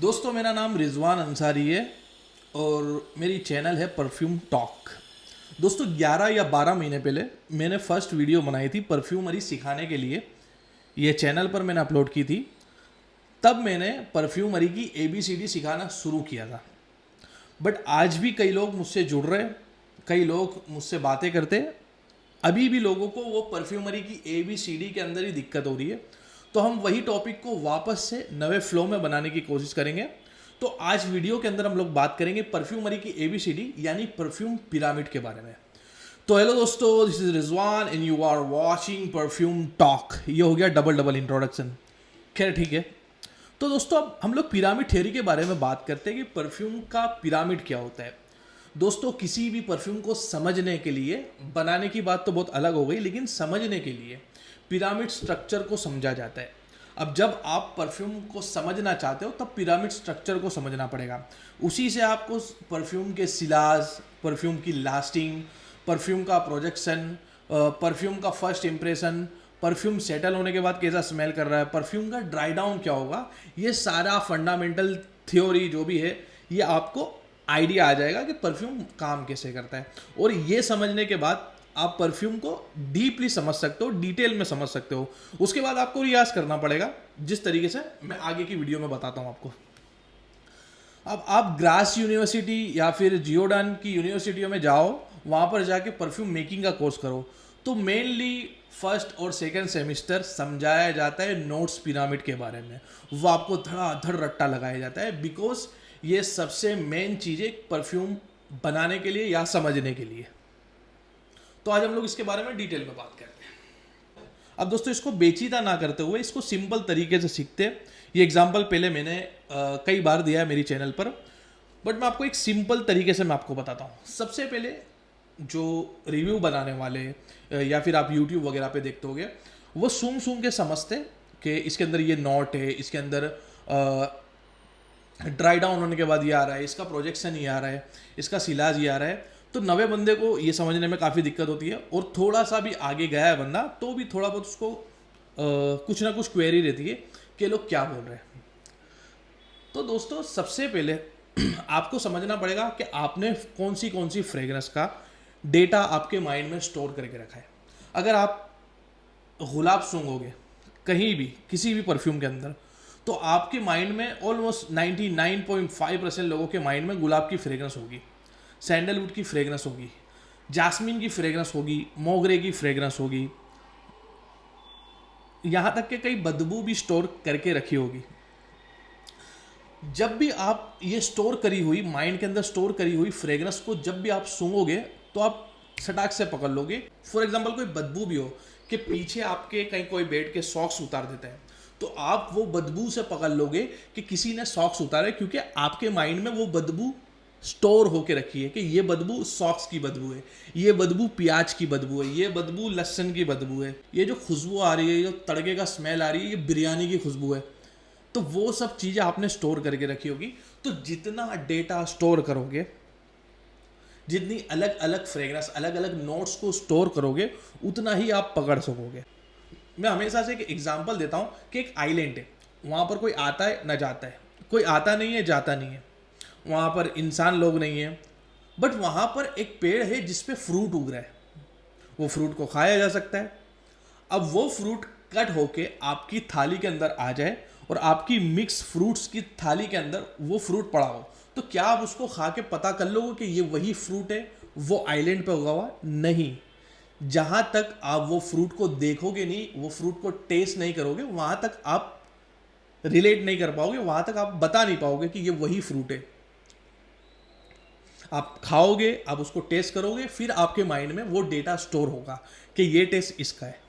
दोस्तों मेरा नाम रिजवान अंसारी है और मेरी चैनल है परफ्यूम टॉक। दोस्तों 11 या 12 महीने पहले मैंने फर्स्ट वीडियो बनाई थी परफ्यूमरी सिखाने के लिए। ये चैनल पर मैंने अपलोड की थी। तब मैंने परफ्यूमरी की ABCD सिखाना शुरू किया था। बट आज भी कई लोग मुझसे जुड़ रहे, कई लोग मुझसे बातें करते। अभी भी लोगों को वो परफ्यूमरी की ABCD के अंदर ही दिक्कत हो रही है। तो हम वही टॉपिक को वापस से नए फ्लो में बनाने की कोशिश करेंगे। तो आज वीडियो के अंदर हम लोग बात करेंगे परफ्यूमरी की ABCD यानी परफ्यूम पिरामिड के बारे में। तो हेलो दोस्तों, this is Rizwan and you are watching perfume talk. ये हो गया डबल इंट्रोडक्शन। खैर ठीक है। तो दोस्तों अब हम लोग पिरामिड थ्योरी के बारे में बात करते हैं कि परफ्यूम का पिरामिड क्या होता है। दोस्तों किसी भी परफ्यूम को समझने के लिए, बनाने की बात तो बहुत अलग हो गई, लेकिन समझने के लिए पिरामिड स्ट्रक्चर को समझा जाता है। अब जब आप परफ्यूम को समझना चाहते हो तब पिरामिड स्ट्रक्चर को समझना पड़ेगा। उसी से आपको परफ्यूम के सिलाज, परफ्यूम की लास्टिंग, परफ्यूम का प्रोजेक्शन, परफ्यूम का फर्स्ट इम्प्रेशन, परफ्यूम सेटल होने के बाद कैसा स्मेल कर रहा है, परफ्यूम का ड्राई डाउन क्या होगा, ये सारा फंडामेंटल थ्योरी जो भी है ये आपको आइडिया आ जाएगा कि परफ्यूम काम कैसे करता है। और ये समझने के बाद आप परफ्यूम को डीपली समझ सकते हो, डिटेल में समझ सकते हो। उसके बाद आपको रियाज करना पड़ेगा, जिस तरीके से मैं आगे की वीडियो में बताता हूँ आपको। अब आप ग्रास यूनिवर्सिटी या फिर जियोडान की यूनिवर्सिटियों में जाओ, वहाँ पर जाके परफ्यूम मेकिंग का कोर्स करो, तो मेनली फर्स्ट और सेकंड सेमेस्टर समझाया जाता है नोट्स पिरामिड के बारे में। वो आपको धड़ाधड़ रट्टा लगाया जाता है, बिकॉज ये सबसे मेन चीज़ें परफ्यूम बनाने के लिए या समझने के लिए। तो आज हम लोग इसके बारे में डिटेल में बात करते हैं। अब दोस्तों इसको बेचीदा ना करते हुए इसको सिंपल तरीके से सीखते हैं। ये एग्जांपल पहले मैंने कई बार दिया है मेरी चैनल पर, बट मैं आपको एक सिंपल तरीके से मैं आपको बताता हूँ। सबसे पहले जो रिव्यू बनाने वाले या फिर आप यूट्यूब वगैरह पे देखते होगे, वो सूंघ के समझते कि इसके अंदर ये नॉट है, इसके अंदर ड्राई डाउन होने के बाद ये आ रहा है, इसका प्रोजेक्शन ये आ रहा है, इसका सिलाज ये आ रहा है। तो नवे बंदे को ये समझने में काफ़ी दिक्कत होती है। और थोड़ा सा भी आगे गया है बंदा तो भी थोड़ा बहुत उसको कुछ ना कुछ क्वेरी रहती है कि लोग क्या बोल रहे हैं। तो दोस्तों सबसे पहले आपको समझना पड़ेगा कि आपने कौन सी फ्रेग्रेंस का डेटा आपके माइंड में स्टोर करके रखा है। अगर आप गुलाब सूंघोगे कहीं भी, किसी भी परफ्यूम के अंदर, तो आपके माइंड में ऑलमोस्ट 99.5% लोगों के माइंड में गुलाब की फ्रेग्रेंस होगी, सैंडलवुड की फ्रेग्रेंस होगी, जास्मिन की फ्रेग्रेंस होगी, मोगरे की फ्रेग्रेंस होगी, यहाँ तक कि कई बदबू भी स्टोर करके रखी होगी। जब भी आप ये स्टोर करी हुई, माइंड के अंदर स्टोर करी हुई फ्रेग्रेंस को जब भी आप सूंघोगे तो आप सटाक से पकड़ लोगे। फॉर एग्जाम्पल कोई बदबू भी हो कि पीछे आपके कहीं कोई बैठ के सॉक्स उतार देता है, तो आप वो बदबू से पकड़ लोगे कि किसी ने सॉक्स उतारे, क्योंकि आपके माइंड में वो बदबू स्टोर होके रखी है कि ये बदबू सॉक्स की बदबू है, ये बदबू प्याज की बदबू है, ये बदबू लहसुन की बदबू है, ये जो खुशबू आ रही है, जो तड़के का स्मेल आ रही है, ये बिरयानी की खुशबू है। तो वो सब चीज़ें आपने स्टोर करके रखी होगी। तो जितना डेटा स्टोर करोगे, जितनी अलग अलग फ्रेग्रेंस, अलग अलग नोट्स को स्टोर करोगे, उतना ही आप पकड़ सकोगे। मैं हमेशा से एक एग्जांपल देता हूँ कि एक आइलैंड है, वहाँ पर कोई आता है ना जाता है, कोई आता नहीं है जाता नहीं है, वहाँ पर इंसान लोग नहीं है, बट वहाँ पर एक पेड़ है जिस पे फ्रूट उग रहा है। वो फ्रूट को खाया जा सकता है। अब वो फ्रूट कट होके आपकी थाली के अंदर आ जाए और आपकी मिक्स फ्रूट्स की थाली के अंदर वो फ्रूट पड़ा हो, तो क्या आप उसको खा के पता कर लोगे कि ये वही फ्रूट है, वो आइलैंड पे उगा हुआ? नहीं। जहाँ तक आप वो फ्रूट को देखोगे नहीं, वो फ्रूट को टेस्ट नहीं करोगे, वहाँ तक आप रिलेट नहीं कर पाओगे, वहाँ तक आप बता नहीं पाओगे कि ये वही फ्रूट है। आप खाओगे, आप उसको टेस्ट करोगे, फिर आपके माइंड में वो डेटा स्टोर होगा कि ये टेस्ट इसका है।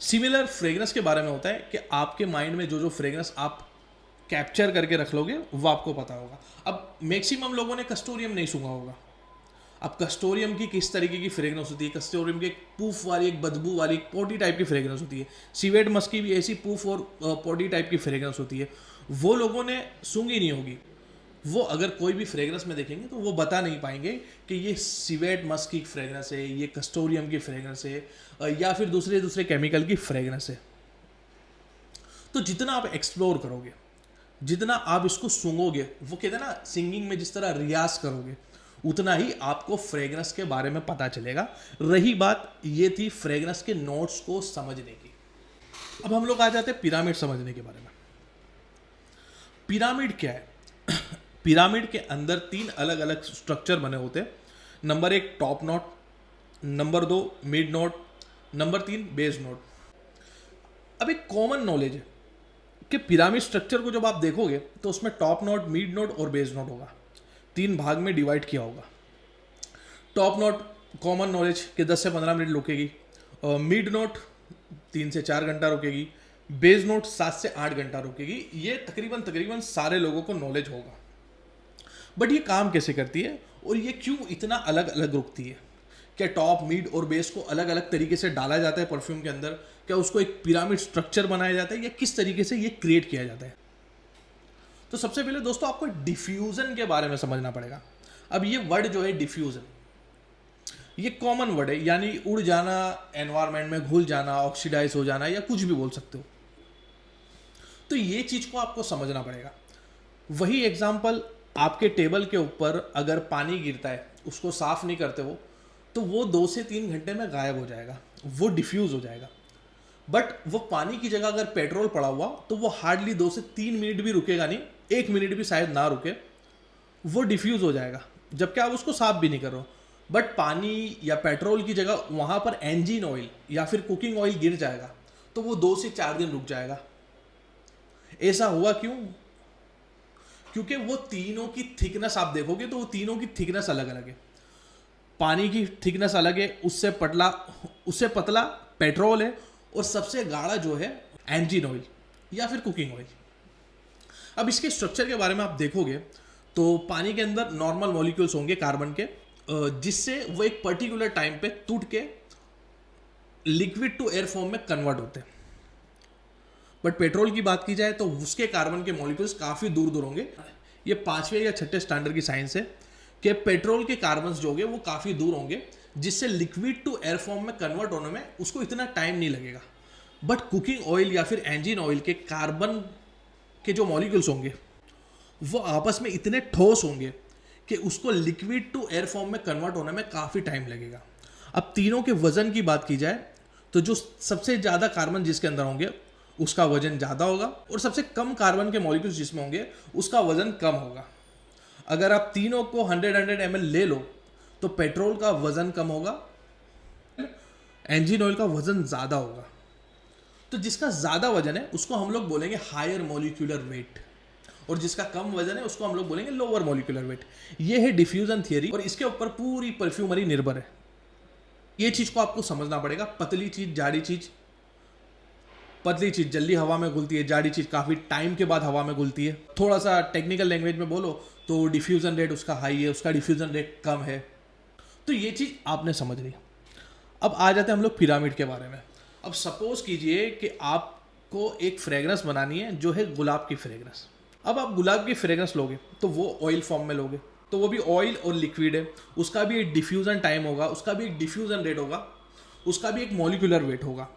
सिमिलर फ्रेग्रेंस के बारे में होता है कि आपके माइंड में जो जो फ्रेग्रेंस आप कैप्चर करके रख लोगे वो आपको पता होगा। अब मैक्सिमम लोगों ने कस्टोरियम नहीं सूंघा होगा। अब कस्टोरियम की किस तरीके की फ्रेग्रेंस होती है? कस्टोरियम की एक पूफ वाली, एक बदबू वाली, एक पोटी टाइप की फ्रेग्रेंस होती है। सिवेट मस्क की भी ऐसी पूफ और पोटी टाइप की फ्रेग्रेंस होती है। वो लोगों ने सूंघी नहीं होगी। वो अगर कोई भी फ्रेग्रेंस में देखेंगे तो वो बता नहीं पाएंगे कि ये सिवेट मस्क की फ्रेग्रेंस है, ये कस्टोरियम की फ्रेग्रेंस है, या फिर दूसरे केमिकल की फ्रेग्रेंस है। तो जितना आप एक्सप्लोर करोगे, जितना आप इसको सूंघोगे, वो कहते हैं ना सिंगिंग में जिस तरह रियाज करोगे, उतना ही आपको फ्रेग्रेंस के बारे में पता चलेगा। रही बात ये थी फ्रेग्रेंस के नोट्स को समझने की। अब हम लोग आ जाते हैं पिरामिड समझने के बारे में। पिरामिड क्या है? पिरामिड के अंदर 3 अलग अलग स्ट्रक्चर बने होते हैं। Number 1 top note, number 2 mid note, number 3 base note. अब एक कॉमन नॉलेज है कि पिरामिड स्ट्रक्चर को जब आप देखोगे तो उसमें टॉप नोट, मिड नोट और बेस नोट होगा। 3 भाग में डिवाइड किया होगा। टॉप नोट कॉमन नॉलेज कि 10 से 15 मिनट रुकेगी, मिड नोट 3 से 4 घंटा रुकेगी, बेस नोट 7 से 8 घंटा रुकेगी। ये तकरीबन सारे लोगों को नॉलेज होगा। बट ये काम कैसे करती है और ये क्यों इतना अलग अलग रुकती है? क्या टॉप, मिड और बेस को अलग अलग तरीके से डाला जाता है परफ्यूम के अंदर? क्या उसको एक पिरामिड स्ट्रक्चर बनाया जाता है, या किस तरीके से ये क्रिएट किया जाता है? तो सबसे पहले दोस्तों आपको डिफ्यूजन के बारे में समझना पड़ेगा। अब ये वर्ड जो है डिफ्यूजन, ये कॉमन वर्ड है, यानी उड़ जाना, एनवायरमेंट में घुल जाना, ऑक्सीडाइज हो जाना, या कुछ भी बोल सकते हो। तो ये चीज को आपको समझना पड़ेगा। वही एग्जाम्पल, आपके टेबल के ऊपर अगर पानी गिरता है, उसको साफ नहीं करते हो, तो वो 2 से 3 घंटे में गायब हो जाएगा, वो डिफ्यूज हो जाएगा। बट वो पानी की जगह अगर पेट्रोल पड़ा हुआ, तो वो हार्डली 2 से 3 मिनट भी रुकेगा नहीं, 1 मिनट भी शायद ना रुके, वो डिफ्यूज हो जाएगा, जबकि आप उसको साफ भी नहीं कर रहे हो। बट पानी या पेट्रोल की जगह वहाँ पर इंजन ऑयल या फिर कुकिंग ऑयल गिर जाएगा, तो वो 2 से 4 दिन रुक जाएगा। ऐसा हुआ क्यों? क्योंकि वो तीनों की थिकनेस आप देखोगे तो वो तीनों की थिकनेस अलग अलग है। पानी की थिकनेस अलग है, उससे पतला पेट्रोल है, और सबसे गाढ़ा जो है इंजन ऑयल या फिर कुकिंग ऑयल। अब इसके स्ट्रक्चर के बारे में आप देखोगे तो पानी के अंदर नॉर्मल मॉलिक्यूल्स होंगे कार्बन के, जिससे वो एक पर्टिकुलर टाइम पे टूट के लिक्विड टू एयर फॉर्म में कन्वर्ट होते हैं। बट पेट्रोल की बात की जाए तो उसके कार्बन के मॉलिक्यूल्स काफ़ी दूर दूर होंगे। ये 5वें या 6ठे स्टैंडर्ड की साइंस है कि पेट्रोल के कार्बन्स जो होंगे वो काफ़ी दूर होंगे, जिससे लिक्विड टू एयर फॉर्म में कन्वर्ट होने में उसको इतना टाइम नहीं लगेगा। बट कुकिंग ऑयल या फिर इंजन ऑयल के कार्बन के जो मॉलिक्यूल्स होंगे वो आपस में इतने ठोस होंगे कि उसको लिक्विड टू एयर फॉर्म में कन्वर्ट होने में काफ़ी टाइम लगेगा। अब तीनों के वजन की बात की जाए तो जो सबसे ज़्यादा कार्बन जिसके अंदर होंगे उसका वजन ज़्यादा होगा, और सबसे कम कार्बन के मॉलिक्यूल्स जिसमें होंगे उसका वजन कम होगा। अगर आप तीनों को 100 ml ले लो तो पेट्रोल का वजन कम होगा, इंजन ऑयल का वजन ज़्यादा होगा। तो जिसका ज़्यादा वजन है उसको हम लोग बोलेंगे हायर मॉलिक्यूलर वेट, और जिसका कम वजन है उसको हम लोग बोलेंगे लोअर मॉलिक्यूलर वेट। ये है डिफ्यूजन थियरी, और इसके ऊपर पूरी परफ्यूमरी निर्भर है। ये चीज़ को आपको समझना पड़ेगा। पतली चीज़, जाड़ी चीज़, पतली चीज़ जल्दी हवा में घुलती है, जाड़ी चीज़ काफ़ी टाइम के बाद हवा में घुलती है। थोड़ा सा टेक्निकल लैंग्वेज में बोलो तो डिफ्यूज़न रेट उसका हाई है, उसका डिफ्यूज़न रेट कम है। तो ये चीज़ आपने समझ ली। अब आ जाते हैं हम लोग पिरामिड के बारे में। अब सपोज कीजिए कि आपको एक फ्रेग्रेंस बनानी है जो है गुलाब की फ्रेग्रेंस। अब आप गुलाब की फ्रेग्रेंस लोगे तो वो ऑयल फॉर्म में लोगे, तो वो भी ऑयल और लिक्विड है, उसका भी एक डिफ्यूज़न टाइम होगा, उसका भी एक डिफ्यूज़न रेट होगा, उसका भी एक मॉलिक्यूलर वेट होगा।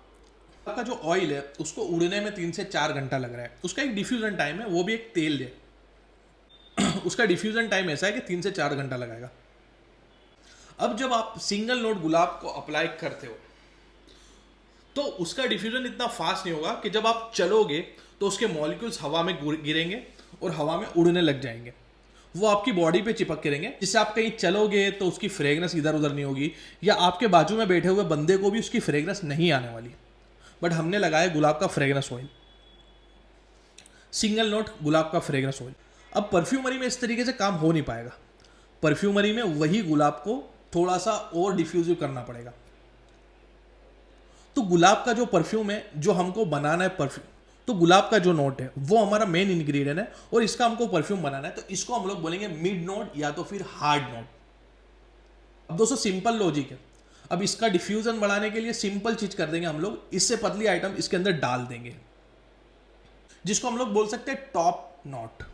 का जो ऑयल है उसको उड़ने में 3 से 4 घंटा लग रहा है, उसका एक डिफ्यूजन टाइम है, वो भी एक तेल है उसका डिफ्यूजन टाइम ऐसा है कि 3 से 4 घंटा लगाएगा। अब जब आप सिंगल नोट गुलाब को अप्लाई करते हो तो उसका डिफ्यूजन इतना फास्ट नहीं होगा कि जब आप चलोगे तो उसके मॉलिक्यूल्स हवा में गिरेंगे और हवा में उड़ने लग जाएंगे, वो आपकी बॉडी पे चिपक के रहेंगे, जिससे आप कहीं चलोगे तो उसकी फ्रेग्रेंस इधर उधर नहीं होगी, या आपके बाजू में बैठे हुए बंदे को भी उसकी फ्रेग्रेंस नहीं आने वाली। बट हमने लगाया गुलाब का फ्रेग्रेंस ऑयल, सिंगल नोट गुलाब का फ्रेग्रेंस ऑयल। अब परफ्यूमरी में इस तरीके से काम हो नहीं पाएगा। परफ्यूमरी में वही गुलाब को थोड़ा सा और डिफ्यूजिव करना पड़ेगा। तो गुलाब का जो परफ्यूम है, जो हमको बनाना है परफ्यूम, तो गुलाब का जो नोट है वो हमारा मेन इंग्रेडिएंट है, और इसका हमको परफ्यूम बनाना है, तो इसको हम लोग बोलेंगे मिड नोट या तो फिर हार्ड नोट। अब दोस्तों सिंपल लॉजिक है। अब इसका डिफ्यूजन बढ़ाने के लिए सिंपल चीज कर देंगे हम लोग, इससे पतली आइटम इसके अंदर डाल देंगे, जिसको हम लोग बोल सकते हैं टॉप नोट।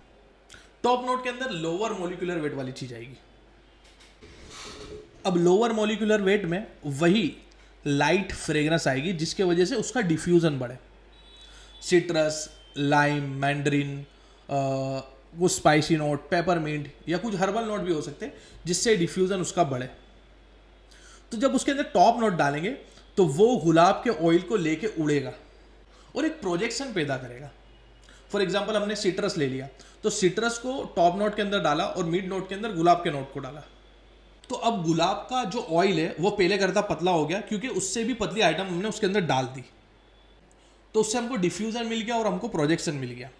टॉप नोट के अंदर लोअर मॉलिक्यूलर वेट वाली चीज आएगी। अब लोअर मॉलिक्यूलर वेट में वही लाइट फ्रेग्रेंस आएगी, जिसके वजह से उसका डिफ्यूजन बढ़े। सिट्रस, लाइम, मैंडरिन, कुछ स्पाइसी नोट, पेपरमिंट या कुछ हर्बल नोट भी हो सकते हैं, जिससे डिफ्यूज़न उसका बढ़े। तो जब उसके अंदर टॉप नोट डालेंगे तो वो गुलाब के ऑयल को लेके उड़ेगा और एक प्रोजेक्शन पैदा करेगा। फॉर एग्जाम्पल हमने सिट्रस ले लिया, तो सिट्रस को टॉप नोट के अंदर डाला और मिड नोट के अंदर गुलाब के नोट को डाला। तो अब गुलाब का जो ऑयल है वो पहले करता पतला हो गया, क्योंकि उससे भी पतली आइटम हमने उसके अंदर डाल दी, तो उससे हमको डिफ्यूजन मिल गया और हमको प्रोजेक्शन मिल गया।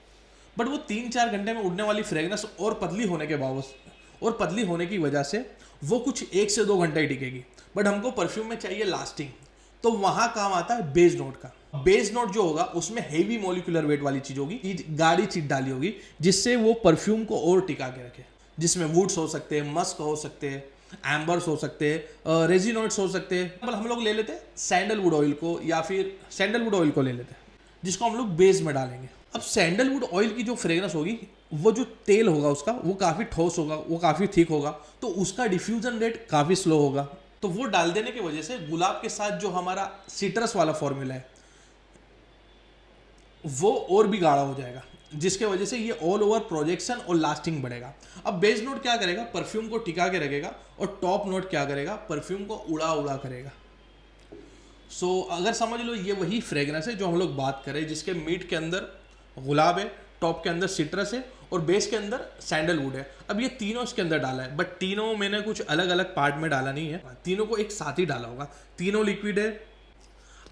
बट वो 3-4 घंटे में उड़ने वाली फ्रेगनेंस और पतली होने के बावजूद और पतली होने की वजह से वो कुछ 1 से 2 घंटे ही टिकेगी। बट हमको परफ्यूम में चाहिए लास्टिंग, तो वहां काम आता है बेस नोट का। बेस नोट जो होगा उसमें हेवी मोलिकुलर वेट वाली चीज होगी, गाढ़ी चीज डाली होगी, जिससे वो परफ्यूम को और टिका के रखे। जिसमें वुड्स हो सकते हैं, मस्क हो सकते हैं, एम्बर्स हो सकते हैं, रेजिनोइड्स हो सकते हैं। हम लोग ले लेते हैं सैंडलवुड ऑयल को, या फिर सैंडलवुड ऑयल को ले लेते हैं, जिसको हम लोग बेस में डालेंगे। अब सैंडलवुड ऑयल की जो फ्रेग्रेंस होगी, वो जो तेल होगा उसका, वो काफ़ी ठोस होगा, वो काफ़ी थिक होगा, तो उसका डिफ्यूजन रेट काफ़ी स्लो होगा। तो वो डाल देने की वजह से गुलाब के साथ जो हमारा सिट्रस वाला फॉर्मूला है वो और भी गाढ़ा हो जाएगा, जिसके वजह से ये ऑल ओवर प्रोजेक्शन और लास्टिंग बढ़ेगा। अब बेस नोट क्या करेगा, परफ्यूम को टिका के रखेगा, और टॉप नोट क्या करेगा, परफ्यूम को उड़ा उड़ा करेगा। सो अगर समझ लो ये वही फ्रेग्रेंस है जो हम लोग बात करें, जिसके मिड के अंदर गुलाब है, टॉप के अंदर सिट्रस है और बेस के अंदर सैंडलवुड है। अब ये तीनों इसके अंदर डाला है, बट तीनों मैंने कुछ अलग अलग पार्ट में डाला नहीं है, तीनों को एक साथ ही डाला होगा, तीनों लिक्विड है।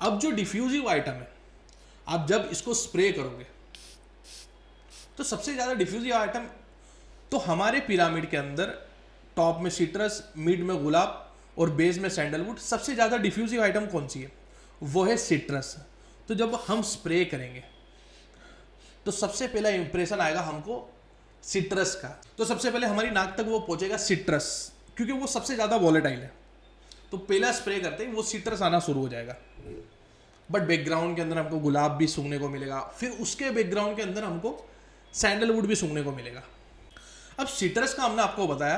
अब जो डिफ्यूजिव आइटम है, आप जब इसको स्प्रे करोगे तो सबसे ज़्यादा डिफ्यूजिव आइटम तो हमारे पिरामिड के अंदर टॉप में सिट्रस, मिड में गुलाब और बेस में सैंडलवुड, सबसे ज़्यादा डिफ्यूजिव आइटम कौन सी है, वो है सिट्रस। तो जब हम स्प्रे करेंगे तो सबसे पहला इंप्रेशन आएगा हमको सिट्रस का। तो सबसे पहले हमारी नाक तक वो पहुंचेगा सिट्रस, क्योंकि वो सबसे ज़्यादा वॉलेटाइल है। तो पहला स्प्रे करते ही वो सिट्रस आना शुरू हो जाएगा। बट बैकग्राउंड के अंदर हमको गुलाब भी सूंघने को मिलेगा, फिर उसके बैकग्राउंड के अंदर हमको सैंडलवुड भी सूंघने को मिलेगा। अब सिट्रस का हमने आपको बताया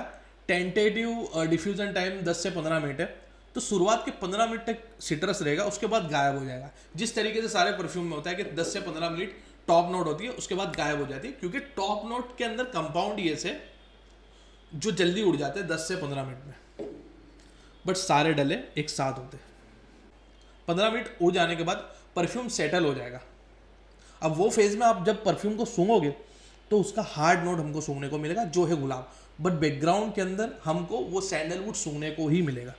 टेंटेटिव डिफ्यूजन टाइम 10 से 15 मिनट है। तो शुरुआत के 15 मिनट तक सिट्रस रहेगा, उसके बाद गायब हो जाएगा। जिस तरीके से सारे परफ्यूम में होता है कि 10 से 15 मिनट टॉप नोट होती है, उसके बाद गायब हो जाती है, क्योंकि टॉप नोट के अंदर कंपाउंड ये से जो जल्दी उड़ जाते हैं 10 से 15 मिनट में, बट सारे डले एक साथ होते हैं। 15 मिनट उड़ जाने के बाद परफ्यूम सेटल हो जाएगा। अब वो फेज में आप जब परफ्यूम को सूंघोगे तो उसका हार्ड नोट हमको सूंघने को मिलेगा, जो है गुलाब, बट बैकग्राउंड के अंदर हमको वो सैंडलवुड सूंघने को ही मिलेगा।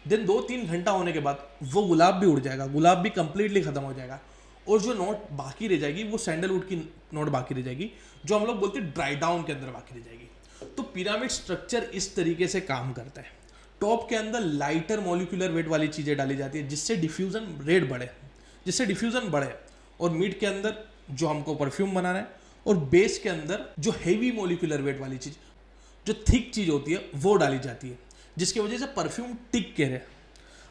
देन 2-3 घंटा होने के बाद वो गुलाब भी उड़ जाएगा, गुलाब भी कंप्लीटली खत्म हो जाएगा, और जो नोट बाकी रह जाएगी वो सैंडलवुड की नोट बाकी रह जाएगी, जो हम लोग बोलते हैं ड्राई डाउन के अंदर बाकी रह जाएगी। तो पिरामिड स्ट्रक्चर इस तरीके से काम करता है। टॉप के अंदर लाइटर मॉलिक्यूलर वेट वाली चीज़ें डाली जाती है, जिससे डिफ्यूजन रेट बढ़े, और मिड के अंदर जो हमको परफ्यूम बनाना है, और बेस के अंदर जो हेवी मॉलिक्यूलर वेट वाली चीज़, जो थिक चीज़ होती है, वो डाली जाती है, जिसकी वजह से परफ्यूम टिक के रहे।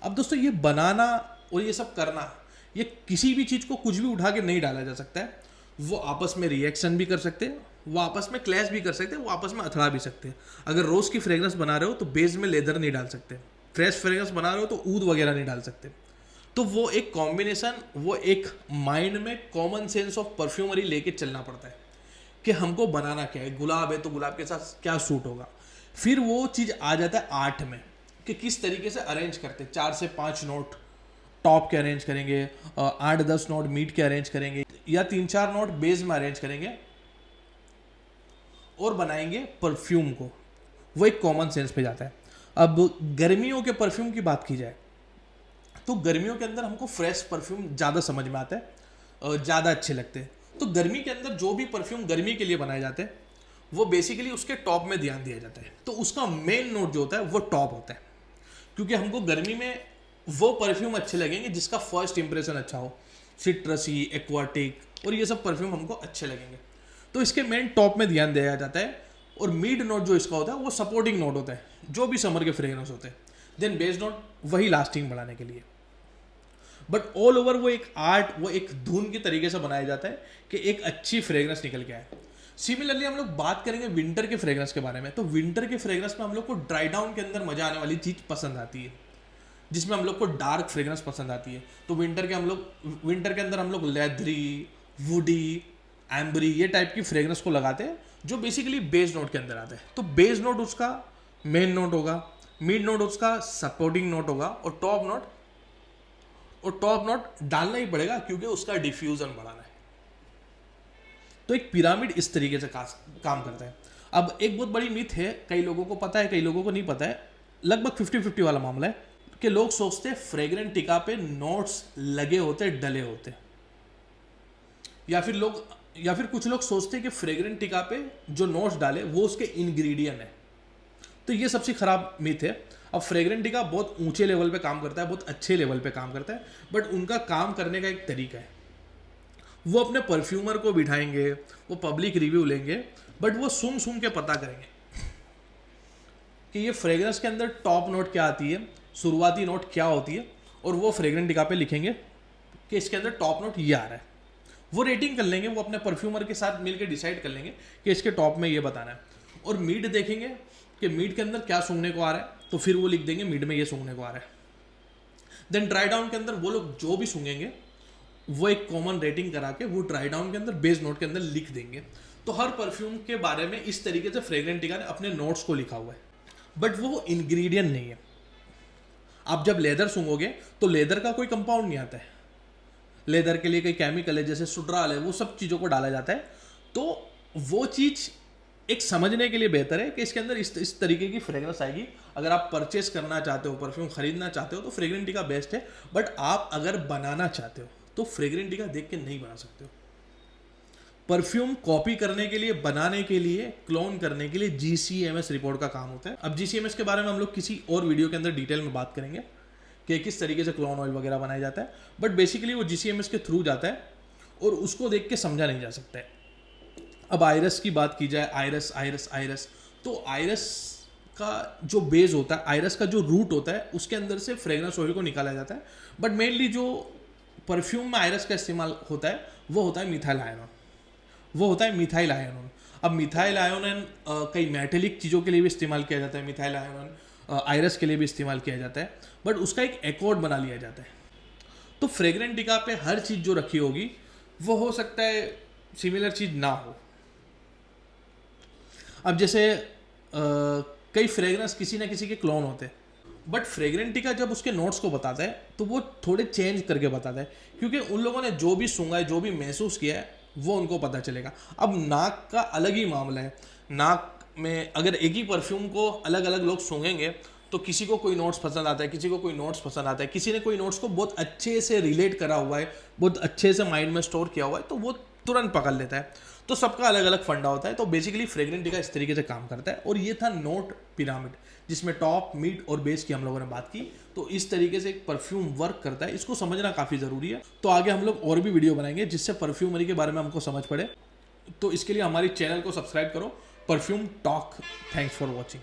अब दोस्तों ये बनाना और ये सब करना, ये किसी भी चीज़ को कुछ भी उठा के नहीं डाला जा सकता है। वो आपस में रिएक्शन भी कर सकते हैं, वो आपस में क्लैश भी कर सकते हैं, वो आपस में अथड़ा भी सकते हैं। अगर रोज़ की फ्रेग्रेंस बना रहे हो तो बेस में लेदर नहीं डाल सकते, फ्रेश फ्रेग्रेंस बना रहे हो तो ऊद वगैरह नहीं डाल सकते। तो वो एक कॉम्बिनेशन, वो एक माइंड में कॉमन सेंस ऑफ परफ्यूमरी लेके चलना पड़ता है कि हमको बनाना क्या है। गुलाब है तो गुलाब के साथ क्या सूट होगा। फिर वो चीज़ आ जाता है आर्ट में कि किस तरीके से अरेंज करते हैं। 4 से 5 नोट टॉप के अरेंज करेंगे, 8-10 नोट मीड के अरेंज करेंगे, या 3-4 नोट बेस में अरेंज करेंगे और बनाएंगे परफ्यूम को। वो एक कॉमन सेंस पे जाता है। अब गर्मियों के परफ्यूम की बात की जाए तो गर्मियों के अंदर हमको फ्रेश परफ्यूम ज़्यादा समझ में आता है और ज़्यादा अच्छे लगते हैं। तो गर्मी के अंदर जो भी परफ्यूम गर्मी के लिए बनाए जाते हैं वो बेसिकली उसके टॉप में ध्यान दिया जाता है। तो उसका मेन नोट जो होता है वो टॉप होता है, क्योंकि हमको गर्मी में वो परफ्यूम अच्छे लगेंगे जिसका फर्स्ट इंप्रेशन अच्छा हो, सिट्रसी, एक्वाटिक और ये सब परफ्यूम हमको अच्छे लगेंगे। तो इसके मेन टॉप में ध्यान दिया जाता है। और मिड नोट जो इसका होता है वो सपोर्टिंग नोट होता है, जो भी समर के फ्रेग्रेंस होते हैं। देन बेस नोट वही लास्टिंग बढ़ाने के लिए। बट ऑल ओवर वो एक आर्ट, वो एक धुन के तरीके से बनाया जाता है कि एक अच्छी फ्रेग्रेंस निकल के आए। सिमिलरली हम लोग बात करेंगे विंटर के फ्रेग्रेंस के बारे में। तो विंटर के फ्रेग्रेंस में हम लोग को ड्राई डाउन के अंदर मजा आने वाली चीज़ पसंद आती है, जिसमें हम लोग को डार्क फ्रेग्रेंस पसंद आती है। तो विंटर के अंदर हम लोग लेदरी, वुडी, एम्बरी, ये टाइप की फ्रेग्रेंस को लगाते हैं जो बेसिकली बेस नोट के अंदर आते हैं। तो बेस नोट उसका मेन नोट होगा, मिड नोट उसका सपोर्टिंग नोट होगा, और टॉप नोट डालना ही पड़ेगा क्योंकि उसका डिफ्यूजन बढ़ाना है। तो एक पिरामिड इस तरीके से काम करता है। अब एक बहुत बड़ी मिथ है, कई लोगों को पता है, कई लोगों को नहीं पता है, लगभग 50-50 वाला मामला है कि लोग सोचते हैं फ्रेग्रेंट टिका पे नोट्स लगे होते, डले होते, या फिर कुछ लोग सोचते हैं कि फ्रेग्रेंट टिका पे जो नोट्स डाले वो उसके इंग्रेडिएंट है। तो ये सबसे खराब मिथ है। अब फ्रेग्रेंट टिका बहुत ऊंचे लेवल पे काम करता है, बहुत अच्छे लेवल पे काम करता है, बट उनका काम करने का एक तरीका है। वो अपने परफ्यूमर को बिठाएंगे, वो पब्लिक रिव्यू लेंगे, बट वो सूंघ के पता करेंगे कि ये फ्रेग्रेंस के अंदर टॉप नोट क्या आती है, शुरुआती नोट क्या होती है, और वो फ्रेग्रेंट टिका पे लिखेंगे कि इसके अंदर टॉप नोट ये आ रहा है। वो रेटिंग कर लेंगे, वो अपने परफ्यूमर के साथ मिलकर डिसाइड कर लेंगे कि इसके टॉप में ये बताना है, और मीड देखेंगे कि मीड के अंदर क्या सूंघने को आ रहा है, तो फिर वो लिख देंगे मीड में ये सूंघने को आ रहा है। देन ड्राई डाउन के अंदर वो लोग जो भी सूंघेंगे वो एक कॉमन रेटिंग करा के वो ड्राई डाउन के अंदर बेस नोट के अंदर लिख देंगे। तो हर परफ्यूम के बारे में इस तरीके से फ्रेग्रेंट टिका ने अपने नोट्स को लिखा हुआ है, बट वो इंग्रेडिएंट नहीं है। आप जब लेदर सूंघोगे तो लेदर का कोई कंपाउंड नहीं आता है, लेदर के लिए कोई केमिकल है जैसे सुड्राल है, वो सब चीज़ों को डाला जाता है। तो वो चीज़ एक समझने के लिए बेहतर है कि इसके अंदर इस तरीके की फ्रेग्रेंस आएगी। अगर आप परचेस करना चाहते हो, परफ्यूम खरीदना चाहते हो, तो फ्रेग्रेंट टिका बेस्ट है। बट आप अगर बनाना चाहते हो तो फ्रेग्रेंट टिका देख के नहीं बना सकते हो। परफ्यूम कॉपी करने के लिए, बनाने के लिए, क्लोन करने के लिए GCMS रिपोर्ट का काम होता है। अब GCMS के बारे में हम लोग किसी और वीडियो के अंदर डिटेल में बात करेंगे कि किस तरीके से क्लोन ऑयल वगैरह बनाया जाता है, बट बेसिकली वो GCMS के थ्रू जाता है और उसको देख के समझा नहीं जा सकता है। अब आयरस की बात की जाए, आयरस, तो आयरस का जो बेस होता है, आयरस का जो रूट होता है, उसके अंदर से फ्रेग्रेंस ऑयल को निकाला जाता है। बट मेनली जो परफ्यूम में आयरस का इस्तेमाल होता है वो होता है मिथाइल आयनोन। अब मिथाइल आयनोन कई मेटेलिक चीज़ों के लिए भी इस्तेमाल किया जाता है, मिथाइल आयनोन आयरस के लिए भी इस्तेमाल किया जाता है, बट उसका एक एकॉर्ड बना लिया जाता है। तो फ्रेग्रेंट टिका पे हर चीज़ जो रखी होगी वो हो सकता है सिमिलर चीज़ ना हो। अब जैसे कई फ्रेग्रेंस किसी ना किसी के क्लोन होते हैं, बट फ्रेग्रेंट टिका जब उसके नोट्स को बताता है तो वो थोड़े चेंज करके बताता है, क्योंकि उन लोगों ने जो भी सूंघा है, जो भी महसूस किया है, वो उनको पता चलेगा। अब नाक का अलग ही मामला है। नाक में अगर एक ही परफ्यूम को अलग अलग लोग सूंघेंगे तो किसी को कोई नोट्स पसंद आता है, किसी को कोई नोट्स पसंद आता है, किसी ने कोई नोट्स को बहुत अच्छे से रिलेट करा हुआ है, बहुत अच्छे से माइंड में स्टोर किया हुआ है, तो वो तुरंत पकड़ लेता है। तो सबका अलग अलग फंडा होता है। तो बेसिकली फ्रेग्रेंट टिका इस तरीके से काम करता है। और ये था नोट पिरामिड, जिसमें टॉप, मिड और बेस की हम लोगों ने बात की। तो इस तरीके से एक परफ्यूम वर्क करता है, इसको समझना काफ़ी ज़रूरी है। तो आगे हम लोग और भी वीडियो बनाएंगे जिससे परफ्यूमरी के बारे में हमको समझ पड़े। तो इसके लिए हमारी चैनल को सब्सक्राइब करो, perfume talk. Thanks for watching.